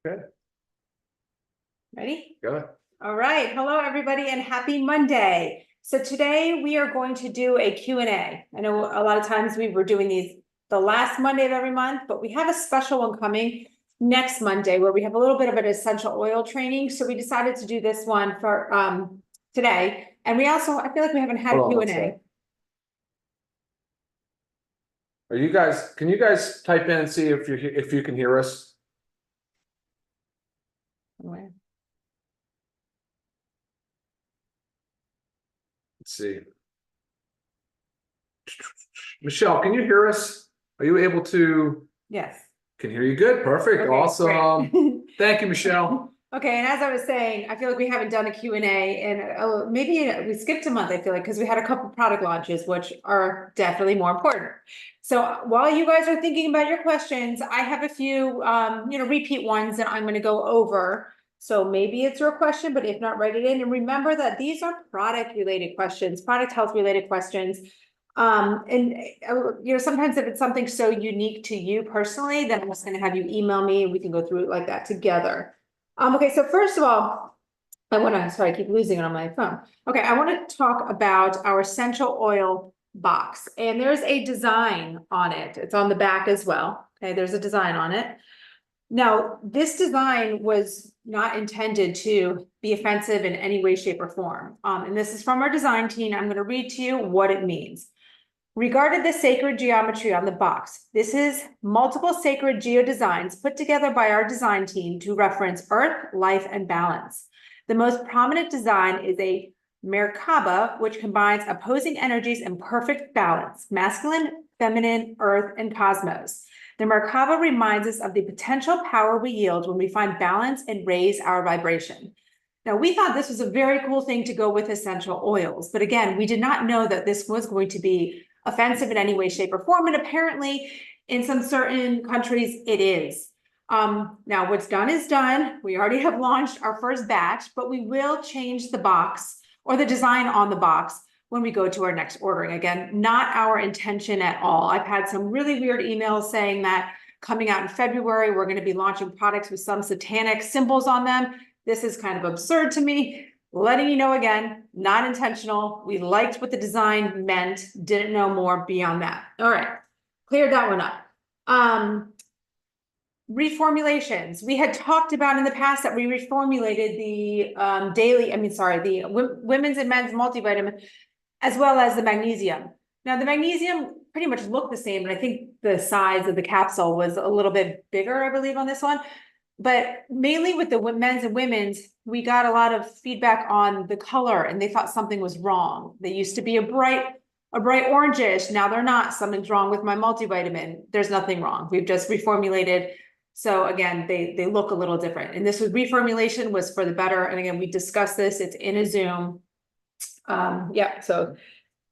Good. Ready? Go ahead. All right. Hello, everybody, and happy Monday. So today we are going to do a Q&A. I know a lot of times we were doing these the last Monday of every month, but we have a special one coming next Monday where we have a little bit of an essential oil training. So we decided to do this one for today. And we also, I feel like we haven't had a Q&A. Are you guys, can you guys type in and see if you can hear us? Where? Let's see. Michelle, can you hear us? Are you able to? Yes. Can hear you good. Perfect. Okay, awesome. Thank you, Michelle. Okay, and as I was saying, I feel like we haven't done a Q&A and maybe we skipped a month, I feel like, because we had a couple product launches, which are definitely more important. So while you guys are thinking about your questions, I have a few, repeat ones that I'm going to go over. So maybe it's your question, but if not, write it in. And remember that these are product related questions, product health related questions. Sometimes if it's something so unique to you personally, then I'm just going to have you email me and we can go through it like that together. Okay, so first of all, I keep losing it on my phone. Okay, I want to talk about our essential oil box, and there's a design on it. It's on the back as well. Okay, there's a design on it. Now, this design was not intended to be offensive in any way, shape, or form. And this is from our design team. I'm going to read to you what it means. Regarded the sacred geometry on the box, this is multiple sacred geodesigns put together by our design team to reference earth, life, and balance. The most prominent design is a Merkaba, which combines opposing energies in perfect balance, masculine, feminine, earth, and cosmos. The Merkaba reminds us of the potential power we yield when we find balance and raise our vibration. Now, we thought this was a very cool thing to go with essential oils, but again, we did not know that this was going to be offensive in any way, shape, or form, and apparently in some certain countries it is. Now what's done is done. We already have launched our first batch, but we will change the box or the design on the box when we go to our next ordering. Again, not our intention at all. I've had some really weird emails saying that coming out in February, we're going to be launching products with some satanic symbols on them. This is kind of absurd to me. Letting you know again, not intentional. We liked what the design meant, didn't know more beyond that. All right, cleared that one up. Reformulations. We had talked about in the past that we reformulated the the women's and men's multivitamin, as well as the magnesium. Now the magnesium pretty much looked the same, and I think the size of the capsule was a little bit bigger, I believe, on this one. But mainly with the men's and women's, we got a lot of feedback on the color and they thought something was wrong. They used to be a bright orangish. Now they're not. Something's wrong with my multivitamin. There's nothing wrong. We've just reformulated. So again, they look a little different. And this was reformulation was for the better. And again, we discussed this. It's in a Zoom. So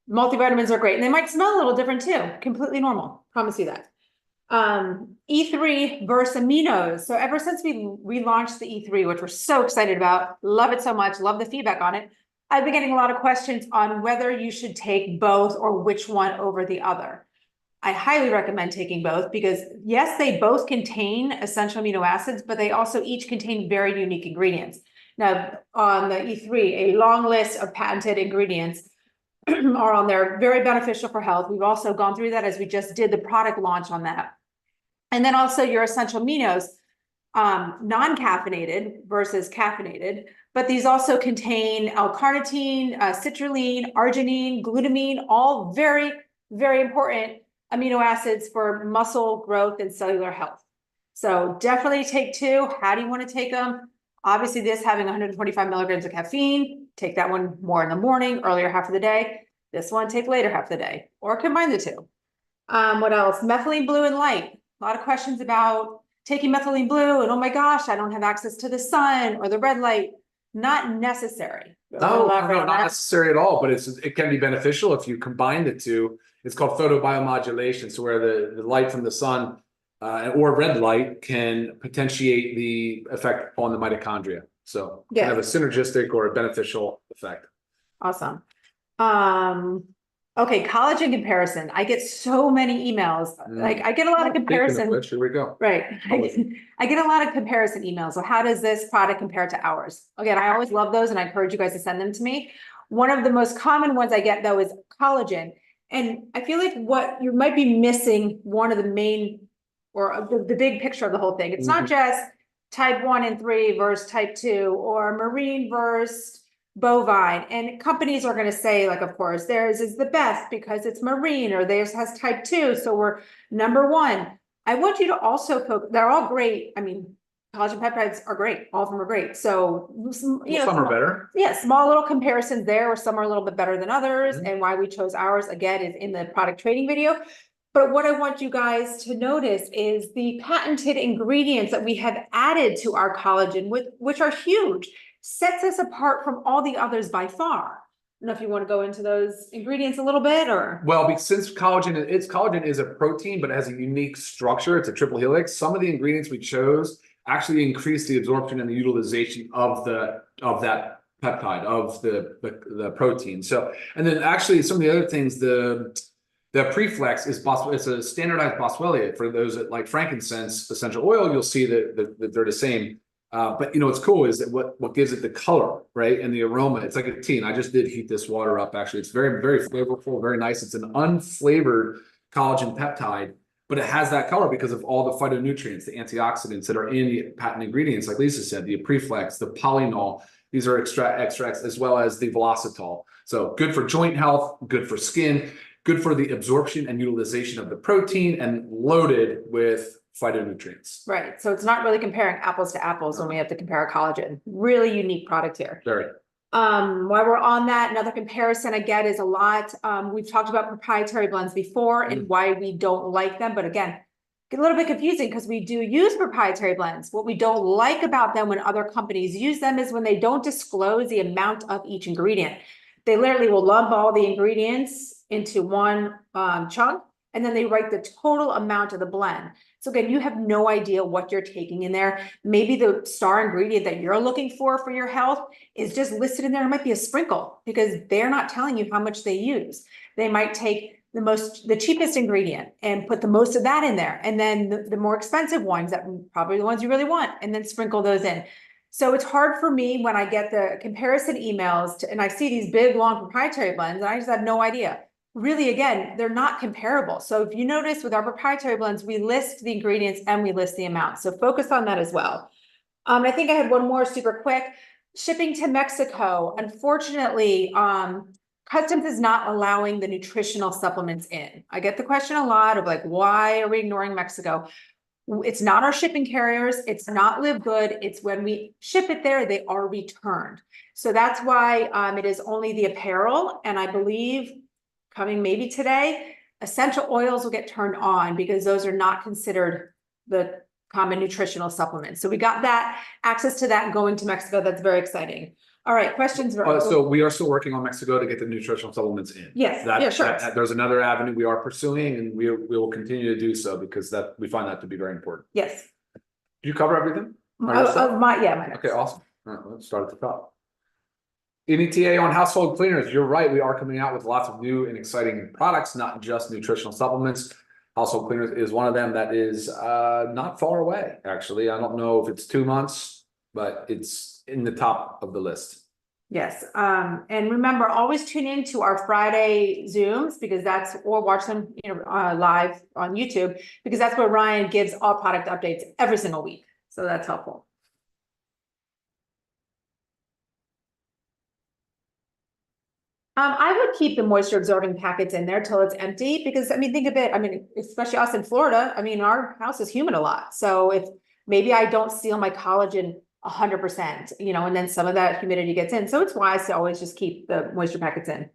multivitamins are great. And they might smell a little different too. Completely normal. Promise you that. E3 versus aminos. So ever since we relaunched the E3, which we're so excited about, love it so much, love the feedback on it, I've been getting a lot of questions on whether you should take both or which one over the other. I highly recommend taking both because yes, they both contain essential amino acids, but they also each contain very unique ingredients. Now on the E3, a long list of patented ingredients are on there, very beneficial for health. We've also gone through that as we just did the product launch on that. And then also your essential aminos, non-caffeinated versus caffeinated, but these also contain L-carnitine, citrulline, arginine, glutamine, all very, very important amino acids for muscle growth and cellular health. So definitely take two. How do you want to take them? Obviously, this having 125 milligrams of caffeine, take that one more in the morning, earlier half of the day. This one, take later half of the day, or combine the two. What else? Methylene blue and light. A lot of questions about taking methylene blue and oh my gosh, I don't have access to the sun or the red light. Not necessary. No, not necessary at all, but it can be beneficial if you combine the two. It's called photobiomodulation. So where the light from the sun or red light can potentiate the effect on the mitochondria. So can have a synergistic or a beneficial effect. Awesome. Okay, collagen comparison. I get so many emails. Like I get a lot of Speaking of comparison. which, here we go. Right. Collagen. I get a lot of comparison emails. So how does this product compare to ours? Again, I always love those and I encourage you guys to send them to me. One of the most common ones I get though is collagen. And I feel like what you might be missing one of the main or the big picture of the whole thing. It's not just type 1 and 3 versus type 2 or marine versus bovine. And companies are going to say, like, of course, theirs is the best because it's marine or theirs has type 2. So we're number 1. I want you to also focus, they're all great. I mean, collagen peptides are great. All of them are great. So, you know, Some are better. yeah, small little comparisons there where some are a little bit better than others. Mhm. And why we chose ours again is in the product trading video. But what I want you guys to notice is the patented ingredients that we have added to our collagen, which are huge, sets us apart from all the others by far. I don't know if you want to go into those ingredients a little bit or. Well, since collagen is a protein, but it has a unique structure. It's a triple helix. Some of the ingredients we chose actually increase the absorption and the utilization of that peptide of the protein. So, and then actually some of the other things, the preflex is it's a standardized boswellia. For those that like frankincense essential oil, you'll see that they're the same. But you know what's cool is that what gives it the color, right, and the aroma. It's like a tea. And I just did heat this water up. Actually, it's very, very flavorful, very nice. It's an unflavored collagen peptide, but it has that color because of all the phytonutrients, the antioxidants that are in the patent ingredients, like Lisa said, the preflex, the polynol. These are extracts as well as the velocitol. So good for joint health, good for skin, good for the absorption and utilization of the protein, and loaded with phytonutrients. Right. So it's not really comparing apples to apples when we have to compare a collagen. Really unique product here. Very. While we're on that, another comparison I get is a lot. We've talked about proprietary blends before and why we don't like them. But again, get a little bit confusing because we do use proprietary blends. What we don't like about them when other companies use them is when they don't disclose the amount of each ingredient. They literally will lump all the ingredients into one chunk, and then they write the total amount of the blend. So again, you have no idea what you're taking in there. Maybe the star ingredient that you're looking for your health is just listed in there. It might be a sprinkle because they're not telling you how much they use. They might take the cheapest ingredient and put the most of that in there. And then the more expensive ones, that probably the ones you really want, and then sprinkle those in. So it's hard for me when I get the comparison emails and I see these big, long proprietary blends, and I just have no idea. Really, again, they're not comparable. So if you notice with our proprietary blends, we list the ingredients and we list the amount. So focus on that as well. I think I had one more super quick. Shipping to Mexico, unfortunately, customs is not allowing the nutritional supplements in. I get the question a lot of like, why are we ignoring Mexico? It's not our shipping carriers. It's not LiveGood. It's when we ship it there, they are returned. So that's why it is only the apparel. And I believe coming maybe today, essential oils will get turned on because those are not considered the common nutritional supplements. So we got that access to that going to Mexico. That's very exciting. All right, questions? So we are still working on Mexico to get the nutritional supplements in. Yes, yeah, sure. There's another avenue we are pursuing, and we will continue to do so because we find that to be very important. Yes. Did you cover everything? My notes. Okay, awesome. All right, let's start at the top. NETA on household cleaners. You're right. We are coming out with lots of new and exciting products, not just nutritional supplements. Household cleaners is one of them that is not far away, actually. I don't know if it's 2 months, but it's in the top of the list. Yes. And remember, always tune in to our Friday Zooms because or watch them, live on YouTube, because that's where Ryan gives all product updates every single week. So that's helpful. I would keep the moisture absorbing packets in there till it's empty because think of it. Especially us in Florida, our house is humid a lot. So if maybe I don't seal my collagen 100%, and then some of that humidity gets in. So it's wise to always just keep the moisture packets in.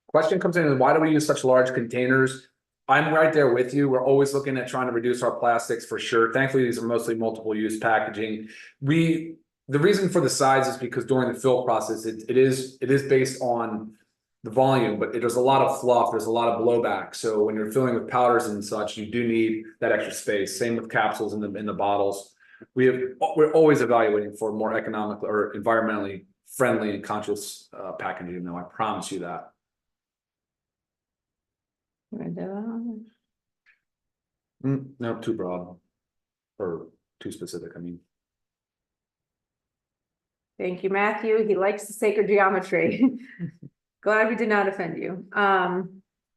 Question comes in, why do we use such large containers? I'm right there with you. We're always looking at trying to reduce our plastics for sure. Thankfully, these are mostly multiple use packaging. The reason for the size is because during the fill process, it is based on the volume, but there's a lot of fluff, there's a lot of blowback. So when you're filling with powders and such, you do need that extra space. Same with capsules in the bottles. We're always evaluating for more economical or environmentally friendly and conscious packaging. Though I promise you that. No, too broad. Or too specific, I mean. Thank you, Matthew. He likes the sacred geometry. Glad we did not offend you.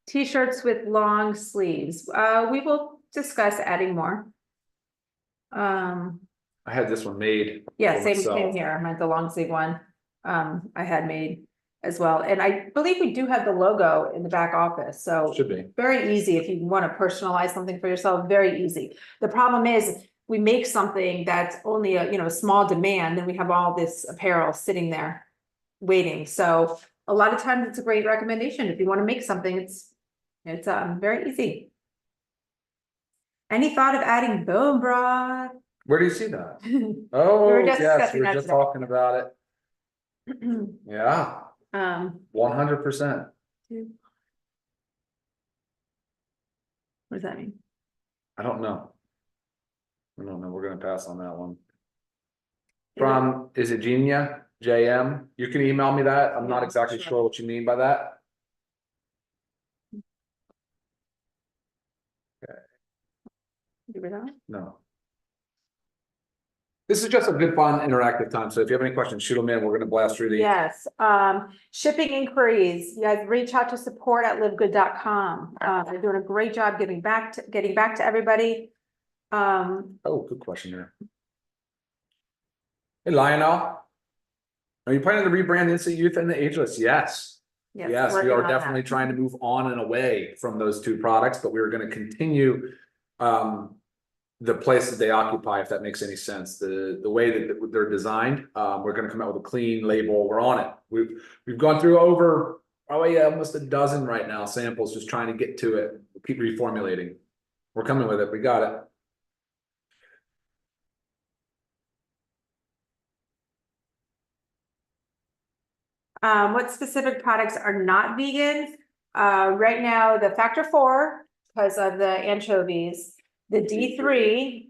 T-shirts with long sleeves. We will discuss adding more. I had this one made. Yeah, for same myself. here. I meant the long sleeve one. I had made as well. And I believe we do have the logo in the back office, so Should be. very easy if you want to personalize something for yourself, very easy. The problem is we make something that's only a, small demand, then we have all this apparel sitting there waiting. So a lot of times it's a great recommendation. If you want to make something, it's very easy. Any thought of adding bone broth? Where do you see that? We Oh, were just yes, discussing we were that just today. talking about it. Yeah, 100%. What does that mean? I don't know. We're gonna pass on that one. From, is it Genia, JM? You can email me that. I'm not Yeah, exactly sure. sure what you mean by that. You read that? No. This is just a good, fun, interactive time. So if you have any questions, shoot them in. We're gonna blast through these. Yes, shipping inquiries, you guys reach out to support@livegood.com. They're doing a great job getting back to everybody. Oh, good question there. Hey, Lionel. Are you planning to rebrand the Instant Youth and the Ageless? Yes. Yes, we working are on definitely that. trying to move on and away from those two products, but we're gonna continue the places they occupy, if that makes any sense. The way that they're designed, we're gonna come out with a clean label. We're on it. We've gone through over almost a dozen right now samples, just trying to get to it. Keep reformulating. We're coming with it. We got it. What specific products are not vegan? Right now, the factor 4, because of the anchovies, the D3,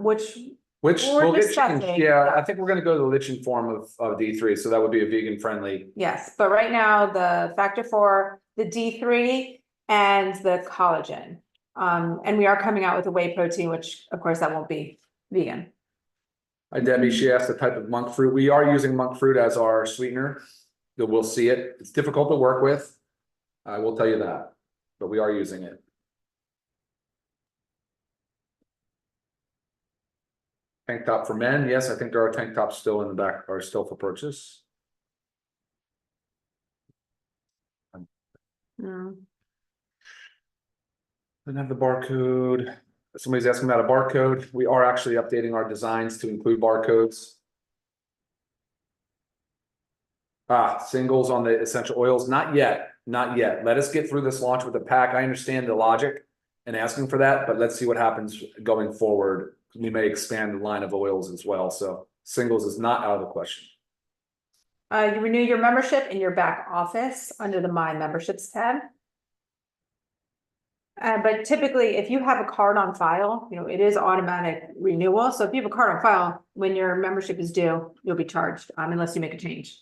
which Which we're we'll get, discussing. yeah, I think we're gonna go to the lichen form of D3, so that would be a vegan friendly. Yes, but right now, the factor 4, the D3, and the collagen. And we are coming out with a whey protein, which of course that won't be vegan. Hi Debbie, she asked the type of monk fruit. We are using monk fruit as our sweetener. That we'll see it. It's difficult to work with. I will tell you that, but we are using it. Tank top for men. Yes, I think there are tank tops still in the back, are still for purchase. Mm. Didn't have the barcode. Somebody's asking about a barcode. We are actually updating our designs to include barcodes. Singles on the essential oils. Not yet. Not yet. Let us get through this launch with the pack. I understand the logic and asking for that, but let's see what happens going forward. We may expand the line of oils as well. So singles is not out of the question. You renew your membership in your back office under the My Memberships tab. But typically, if you have a card on file, it is automatic renewal. So if you have a card on file, when your membership is due, you'll be charged, unless you make a change.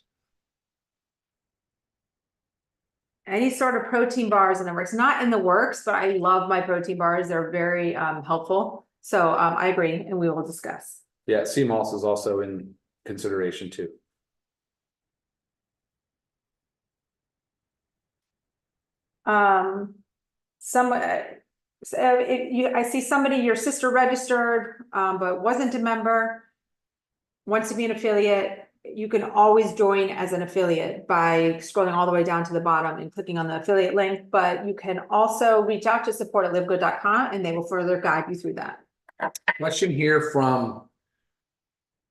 Any sort of protein bars in the works, not in the works, but I love my protein bars. They're very helpful. So I agree, and we will discuss. Yeah, CMOS is also in consideration too. I see somebody, your sister registered, but wasn't a member, wants to be an affiliate. You can always join as an affiliate by scrolling all the way down to the bottom and clicking on the affiliate link, but you can also reach out to support@livegood.com and they will further guide you through that. Question here from.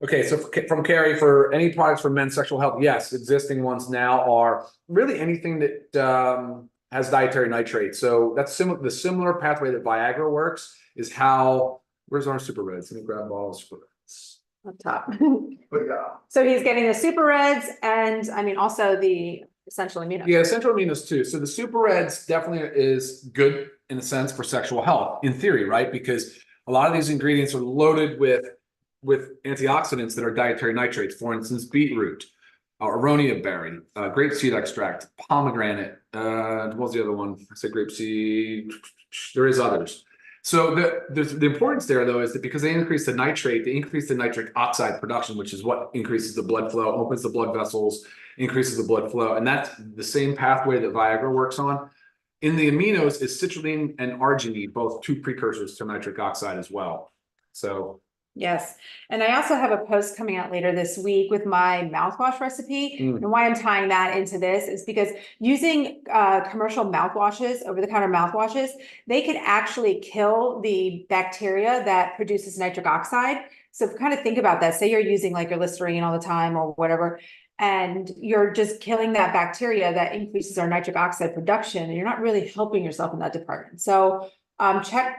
Okay, so from Carrie, for any products for men's sexual health, yes, existing ones now are really anything that has dietary nitrate. So that's the similar pathway that Viagra works is how, where's our super reds? Let me grab all the super reds. Up top. But yeah. So he's getting the super reds and also the essential amino. Yeah, essential aminos too. So the super reds definitely is good in a sense for sexual health, in theory, right? Because a lot of these ingredients are loaded with antioxidants that are dietary nitrates. For instance, beetroot, aronia berry, grapeseed extract, pomegranate. What was the other one? I said grapeseed. There is others. So the importance there though is that because they increase the nitrate, they increase the nitric oxide production, which is what increases the blood flow, opens the blood vessels, increases the blood flow, and that's the same pathway that Viagra works on. In the aminos is citrulline and arginine, both two precursors to nitric oxide as well. So Yes, and I also have a post coming out later this week with my mouthwash recipe. And why I'm tying that into this is because using commercial mouthwashes, over-the-counter mouthwashes, they could actually kill the bacteria that produces nitric oxide. So kind of think about that. Say you're using like your Listerine all the time or whatever, and you're just killing that bacteria that increases our nitric oxide production, and you're not really helping yourself in that department. So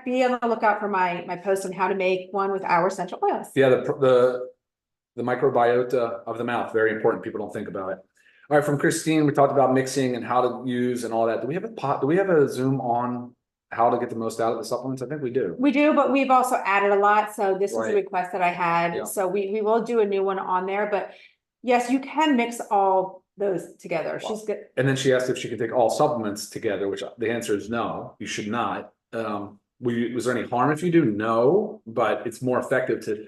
be on the lookout for my post on how to make one with our essential oils. yeah, the microbiota of the mouth, very important. People don't think about it. All right, from Christine, we talked about mixing and how to use and all that. Do we have a Zoom on how to get the most out of the supplements? I think we do. We do, but we've also added a lot. So this was a Right. request that I had. Yeah. So we will do a new one on there, but yes, you can mix all those together. She's good. And then she asked if she could take all supplements together, which the answer is no, you should not. Was there any harm if you do? No, but it's more effective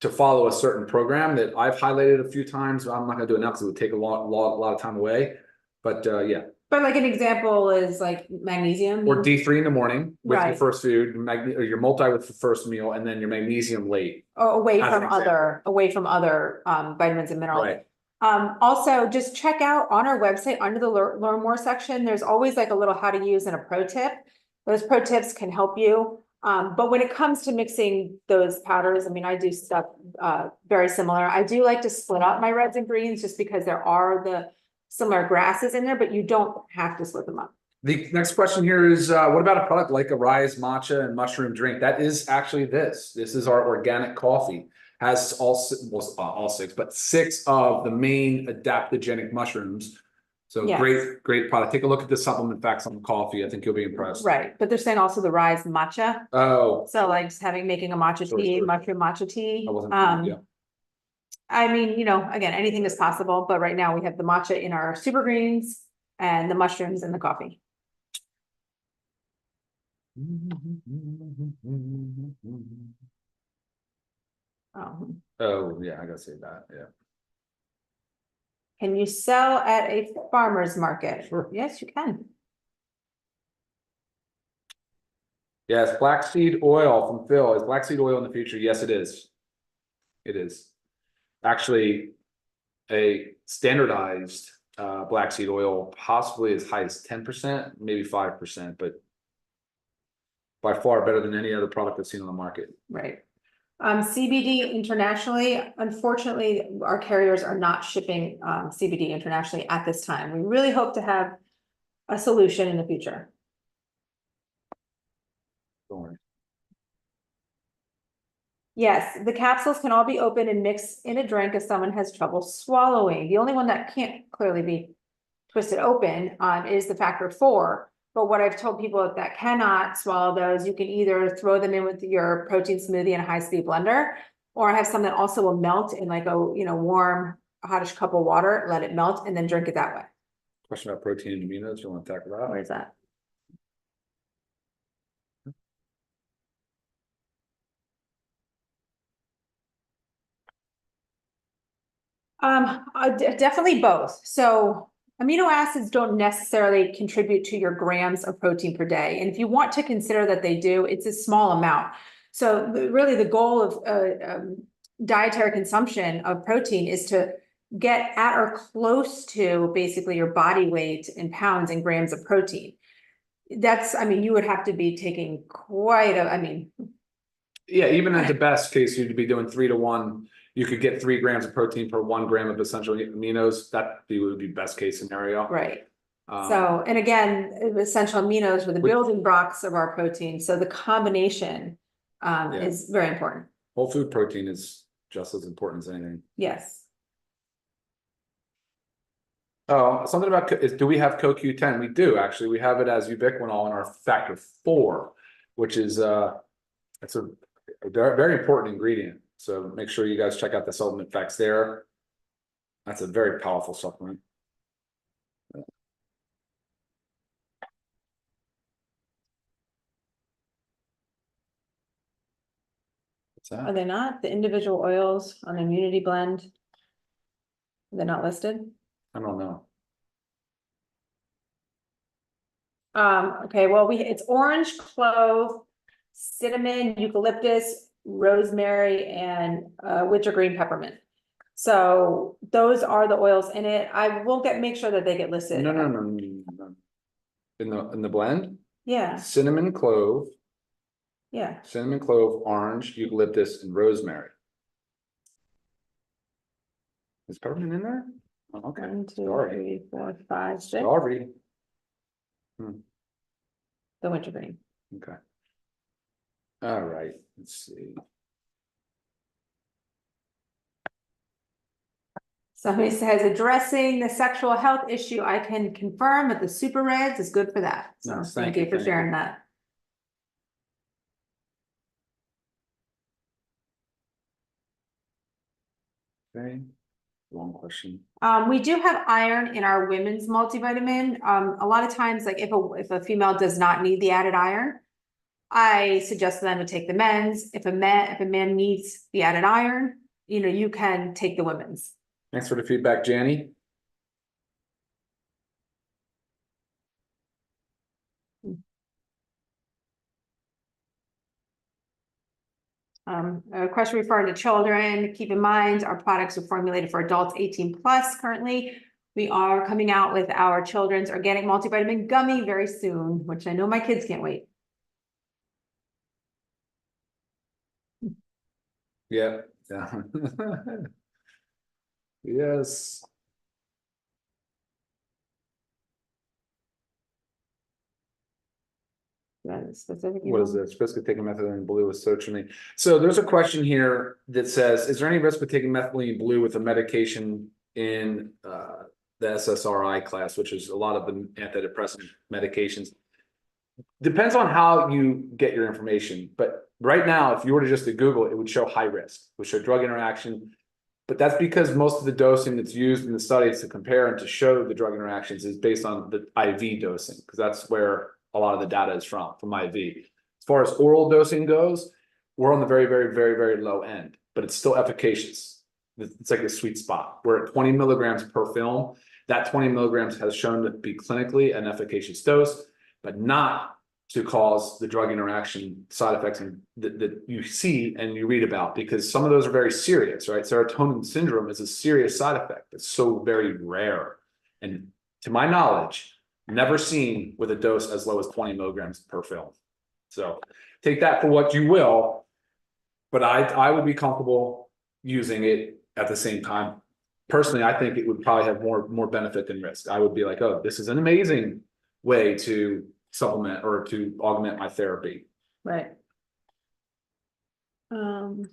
to follow a certain program that I've highlighted a few times. I'm not gonna do it now because it would take a lot of time away. But yeah. But like an example is like magnesium. Or D3 in the morning with your Right. first food, or your multi with the first meal, and then your magnesium late. Or away As an from other vitamins and minerals. Right. Also just check out on our website under the learn more section, there's always like a little how to use and a pro tip. Those pro tips can help you. But when it comes to mixing those powders, I mean, I do stuff very similar. I do like to split up my reds and greens just because there are the similar grasses in there, but you don't have to split them up. The next question here is, what about a product like a Rise matcha and mushroom drink? That is actually this. This is our organic coffee. Has all six, but 6 of the main adaptogenic mushrooms. So Yes. great product. Take a look at the supplement facts on the coffee. I think you'll be impressed. Right, but they're saying also the Rise matcha. Oh, So like just making a matcha tea, Sure. mushroom matcha tea. I wasn't, yeah. I mean, again, anything is possible, but right now we have the matcha in our super greens and the mushrooms in the coffee. Oh, yeah, I gotta say that, yeah. Can you sell at a farmer's market? Sure. Yes, you can. Yes, flaxseed oil from Phil. Is flaxseed oil in the future? Yes, it is. It is. Actually, a standardized black seed oil, possibly as high as 10%, maybe 5%, but by far better than any other product I've seen on the market. Right. CBD internationally, unfortunately, our carriers are not shipping CBD internationally at this time. We really hope to have a solution in the future. Don't worry. Yes, the capsules can all be opened and mixed in a drink if someone has trouble swallowing. The only one that can't clearly be twisted open is the factor 4. But what I've told people that cannot swallow those, you can either throw them in with your protein smoothie in a high-speed blender, or I have some that also will melt in like a warm, hottish cup of water, let it melt, and then drink it that way. Question about protein and aminos. You want to talk about? Where is that? Definitely both. So amino acids don't necessarily contribute to your grams of protein per day. And if you want to consider that they do, it's a small amount. So really the goal of dietary consumption of protein is to get at or close to basically your body weight in pounds and grams of protein. You would have to be taking quite Yeah, even at the best case, you'd be doing 3 to 1. You could get 3 grams of protein per 1 gram of essential aminos. That would be best case scenario. right. So, and again, essential aminos were the building blocks of our protein. So the combination is very important. Whole food protein is just as important as anything. Yes. Oh, something about, do we have CoQ10? We do, actually. We have it as ubiquinol in our factor 4, which is, it's a very, very important ingredient. So make sure you guys check out the supplement facts there. That's a very powerful supplement. What's Are that? they not? The individual oils on the immunity blend? They're not listed? I don't know. Okay, well, it's orange, clove, cinnamon, eucalyptus, rosemary, and wintergreen peppermint. So those are the oils in it. I will make sure that they get listed. No. In the blend, Yeah, cinnamon, clove, yeah. orange, eucalyptus, and rosemary. Is peppermint in there? Oh, okay. 1, 2, Sorry. 3, 4, 5, 6. Sorry. The wintergreen. Okay. All right, let's see. Somebody says addressing the sexual health issue, I can confirm that the super reds is good for that. So Nice, thank you for sharing that. Okay, long question. We do have iron in our women's multivitamin. A lot of times, like if a female does not need the added iron, I suggest them to take the men's. If a man needs the added iron, you can take the women's. Thanks for the feedback, Janny. A question referring to children, keep in mind, our products are formulated for adults 18 plus currently. We are coming out with our children's organic multivitamin gummy very soon, which I know my kids can't wait. Yeah. Yes. Specific. What is this? Risk of taking methylene blue with sertraline. So there's a question here that says, is there any risk of taking methylene blue with a medication in the SSRI class, which is a lot of the antidepressant medications? Depends on how you get your information. But right now, if you were to just to Google, it would show high risk, which show drug interaction. But that's because most of the dosing that's used in the studies to compare and to show the drug interactions is based on the IV dosing, because that's where a lot of the data is from IV. As far as oral dosing goes, we're on the very, very, very, very low end, but it's still efficacious. It's like a sweet spot. We're at 20 milligrams per film. That 20 milligrams has shown to be clinically an efficacious dose, but not to cause the drug interaction side effects that you see and you read about, because some of those are very serious, right? Serotonin syndrome is a serious side effect. It's so very rare. And to my knowledge, never seen with a dose as low as 20 milligrams per film. So take that for what you will, but I would be comfortable using it at the same time. Personally, I think it would probably have more benefit than risk. I would be like, oh, this is an amazing way to supplement or to augment my therapy. Right. Oh,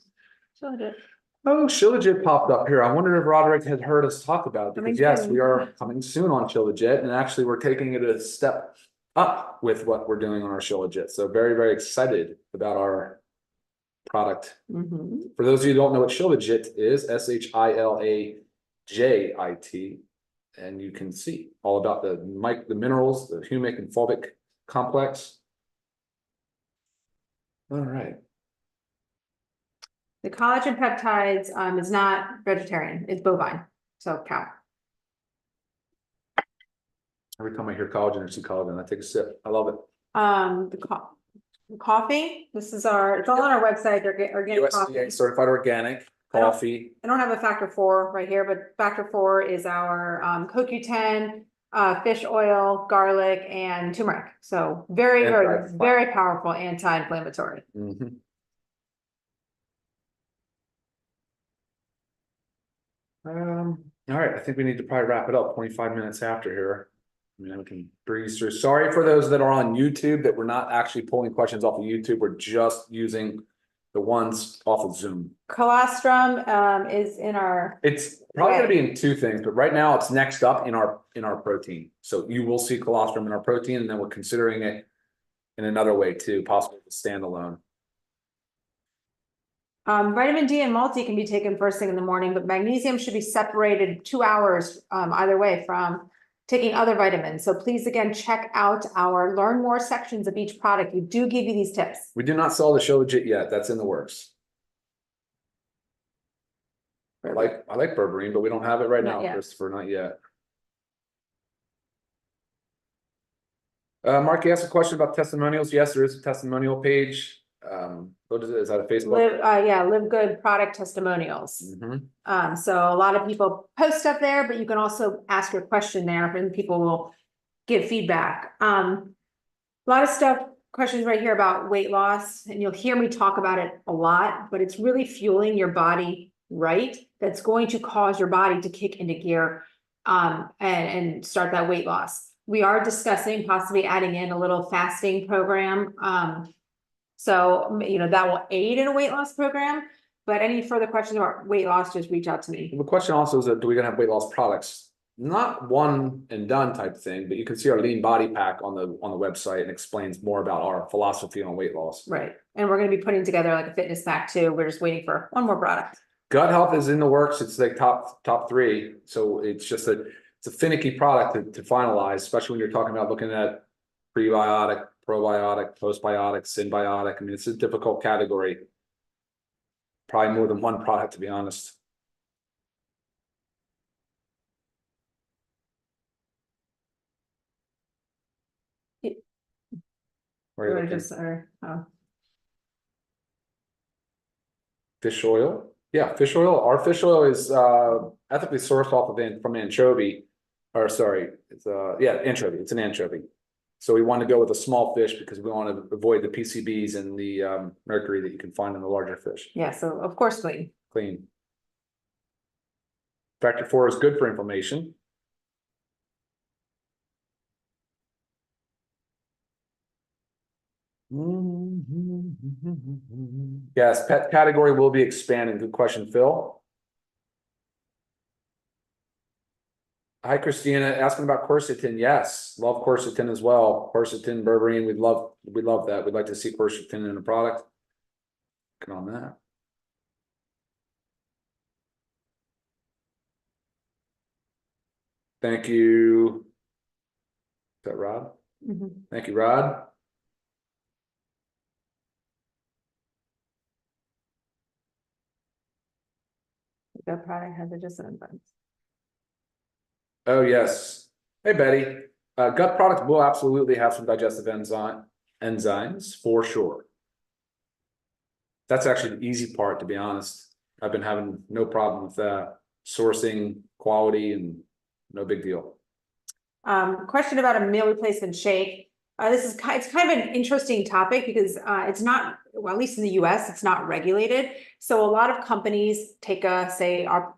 Shilajit popped up here. I wonder if Roderick had heard us talk about it, Coming because yes, soon. we are coming soon on Shilajit, and actually we're taking it a step up with what we're doing on our Shilajit. So very, very excited about our product. Mhm. For those of you who don't know what Shilajit is, SHILAJIT, and you can see all about the minerals, the humic and fulvic complex. All right. The collagen peptides is not vegetarian, it's bovine, so cow. Every time I hear collagen or see collagen, I take a sip. I love it. The coffee, it's all on our website, they're organic coffee. USDA certified organic coffee. I don't have a factor 4 right here, but factor 4 is our CoQ10, fish oil, garlic, and turmeric. So very, very, very powerful anti-inflammatory. Mhm. All right, I think we need to probably wrap it up 25 minutes after here. I mean, we can breeze through. Sorry for those that are on YouTube that we're not actually pulling questions off of YouTube. We're just using the ones off of Zoom. Colostrum is in our. It's probably going to be in two things, but right now it's next up in our protein. So you will see colostrum in our protein, and then we're considering it in another way too, possibly standalone. Vitamin D and multi can be taken first thing in the morning, but magnesium should be separated 2 hours either way from taking other vitamins. So please, again, check out our learn more sections of each product. We do give you these tips. We do not sell the Shilajit yet. That's in the works. I like berberine, but we don't have it right Not now, yet. Christopher, not yet. Mark, you asked a question about testimonials. Yes, there is a testimonial page. What is it? Is that a Facebook? Live Good product testimonials. Mhm. So a lot of people post stuff there, but you can also ask your question there and people will give feedback. A lot of stuff, questions right here about weight loss, and you'll hear me talk about it a lot, but it's really fueling your body right. That's going to cause your body to kick into gear and start that weight loss. We are discussing possibly adding in a little fasting program. So, that will aid in a weight loss program, but any further questions about weight loss, just reach out to me. The question also is that do we gonna have weight loss products? Not one and done type thing, but you can see our lean body pack on the website and explains more about our philosophy on weight loss. Right. And we're gonna be putting together like a fitness pack too. We're just waiting for one more product. Gut health is in the works. It's like top three. So it's just it's a finicky product to finalize, especially when you're talking about looking at prebiotic, probiotic, postbiotic, symbiotic. I mean, it's a difficult category. Probably more than one product, to be honest. Where are you looking? Fish oil. Yeah, fish oil. Our fish oil is ethically sourced off of from anchovy. Or sorry, it's anchovy. It's an anchovy. So we want to go with a small fish because we want to avoid the PCBs and the mercury that you can find in the larger fish. Yeah, so of course clean. Clean. Factor 4 is good for inflammation. Yes, pet category will be expanding. Good question, Phil. Hi, Christina, asking about quercetin. Yes, love quercetin as well. Quercetin, berberine, we love that. We'd like to see quercetin in a product. Working on that. Thank you. Is that Rod? Thank you, Rod. That product has a dissonant buttons. Oh, yes. Hey, Betty. Gut product will absolutely have some digestive enzymes for sure. That's actually the easy part, to be honest. I've been having no problem with that. Sourcing, quality, and no big deal. Question about a meal replacement shake. It's kind of an interesting topic because it's not, well, at least in the US, it's not regulated. So a lot of companies take say our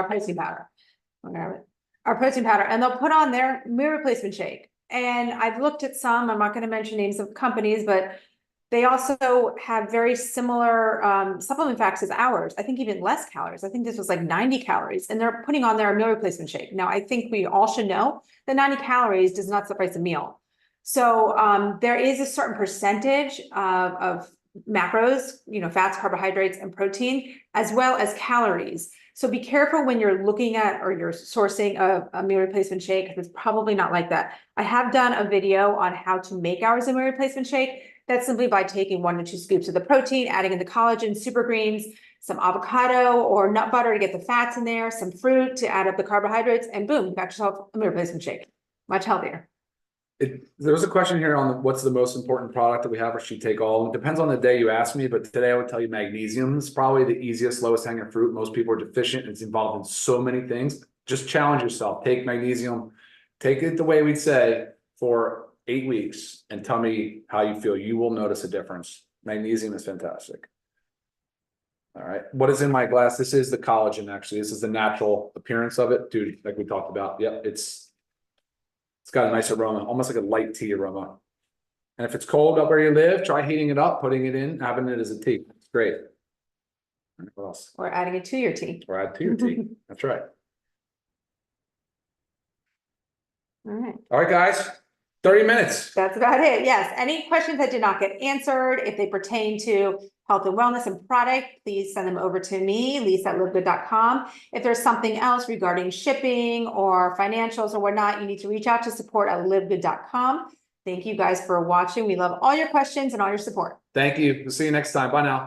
protein powder, our protein powder, and they'll put on their meal replacement shake. And I've looked at some, I'm not going to mention names of companies, but they also have very similar supplement facts as ours. I think even less calories. I think this was like 90 calories, and they're putting on their meal replacement shake. Now, I think we all should know that 90 calories does not suffice a meal. So there is a certain percentage of macros, fats, carbohydrates, and protein, as well as calories. So be careful when you're looking at or you're sourcing a meal replacement shake, because it's probably not like that. I have done a video on how to make ours a meal replacement shake. That's simply by taking 1 to 2 scoops of the protein, adding in the collagen, super greens, some avocado or nut butter to get the fats in there, some fruit to add up the carbohydrates, and boom, you got yourself a meal replacement shake. Much healthier. There was a question here on what's the most important product that we have, or should you take all? It depends on the day you ask me, but today I would tell you magnesium is probably the easiest, lowest hanging fruit. Most people are deficient. It's involved in so many things. Just challenge yourself. Take magnesium. Take it the way we'd say for 8 weeks and tell me how you feel. You will notice a difference. Magnesium is fantastic. All right. What is in my glass? This is the collagen, actually. This is the natural appearance of it. Dude, like we talked about. Yep, it's got a nice aroma, almost like a light tea aroma. And if it's cold up where you live, try heating it up, putting it in, having it as a tea. It's great. What else? Or adding it to your tea. Or add to your tea. That's right. All right. All right, guys. 30 minutes. That's about it. Yes. Any questions that did not get answered, if they pertain to health and wellness and product, please send them over to me, lisa@livegood.com. If there's something else regarding shipping or financials or whatnot, you need to reach out to support@livegood.com. Thank you guys for watching. We love all your questions and all your support. Thank you. We'll see you next time. Bye now.